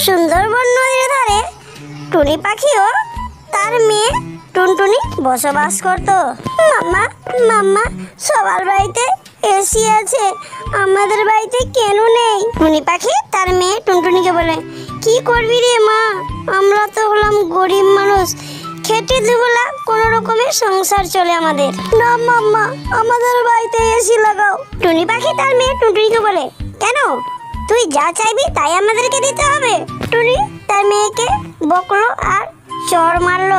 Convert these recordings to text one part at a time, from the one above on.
সুন্দরবন নদীর ধারে টুনি পাখি ও তার মেয়ে টুনটুনি বসবাস করত। মাম্মা মাম্মা, সবার বাড়িতে এসি আছে, আমাদের বাড়িতে কেন নেই? টুনি পাখি তার মেয়ে টুনটুনিকে বলে, কি করবি রে মা, আমরা তো হলাম গরিব মানুষ, খেটে দুবেলা কোনো রকমের সংসার চলে আমাদের। না মাম্মা, আমাদের বাড়িতে এসি লাগাও। টুনি পাখি তার মেয়ে টুনটুনিকে বলে, কেন? তুই যা চাইবি তাই আমাদেরকে দিতে হবে? টুনি তার মেয়েকে বকলো আর চড় মারলো।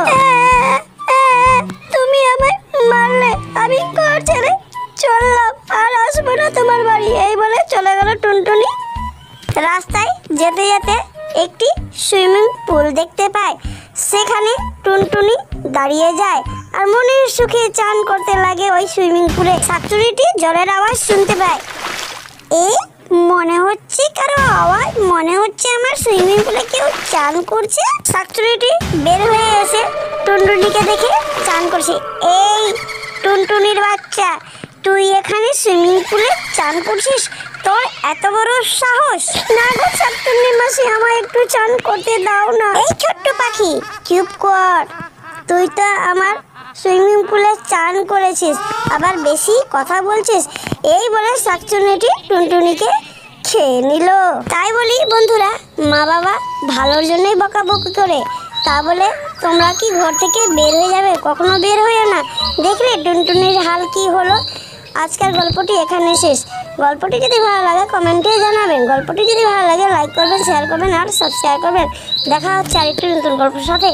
তুমি আমায় মারলে, আমি ঘর ছেড়ে চললাম, আর আসবো না তোমার বাড়ি, এই বলে চলে গেল টুনটুনি। রাস্তায় যেতে যেতে একটি সুইমিং পুল দেখতে পায়। সেখানে টুনটুনি দাঁড়িয়ে যায় আর মনের সুখে চান করতে লাগে ওই সুইমিং পুলে। শাকচুরিটি জলের আওয়াজ শুনতে পায়। এই মনে হচ্ছে কারো আওয়াজ, মনে হচ্ছে আমার সুইমিং পুলে কেউ চান করছে। শাকচুরিটি বের হয়ে এসে টুনটুনিকে দেখে চান করছে। এই টুনটুনির বাচ্চা, তুই এখানে সুইমিং পুলে চান করছিস? তোর এত বড় সাহস! না গো শাকচুন্নি মাসি, আমায় একটু চান করতে দাও না। এই ছোট্ট পাখি, চুপ কর, তুই তো আমার সুইমিং পুলে চান করেছিস, আবার বেশি কথা বলছিস। এই বলে শাকচুন্নিটি টুনটুনিকে খেয়ে নিল। তাই বলি বন্ধুরা, মা বাবা ভালোর জন্যই বকাবকি করে, তা বলে তোমরা কি ঘর থেকে বের হয়ে যাবে? কখনো বের হয়ে না। দেখলে টুনটুনির হাল কি হলো। আজকের গল্পটি এখানে শেষ। গল্পটি যদি ভালো লাগে কমেন্টে জানাবেন। গল্পটি যদি ভালো লাগে লাইক করবেন, শেয়ার করবেন আর সাবস্ক্রাইব করবেন। দেখা হচ্ছে আরেকটি নতুন গল্পের সাথে।